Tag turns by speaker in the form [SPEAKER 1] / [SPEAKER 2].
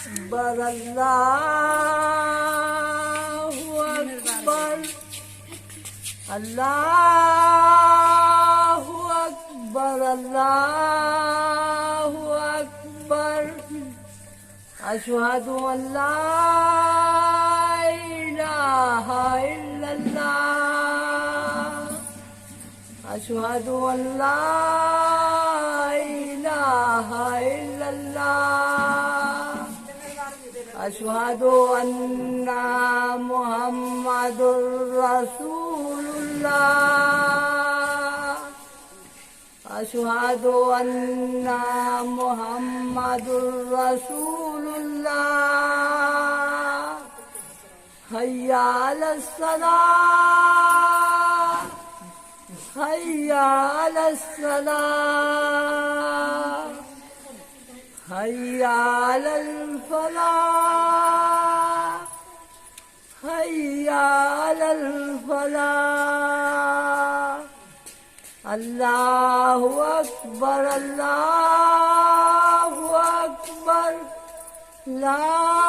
[SPEAKER 1] अकबर अल्लाहु अकबर अल्लाहु अकबर अल्लाहु अकबर अशहदु अल्ला इलाहा इल्लल्लाह अशहदु अल्ला इलाहा इल्लल्लाह अशहदु अन्ना मुहम्मदुर रसूलुल्लाह अशहदु अन्ना मुहम्मदुर रसूलुल्लाह हय्या अलस सलाह हय्या अलस सलाह हय्या अलल फलाह हय्या अलल फलाह अल्लाहु अकबर ला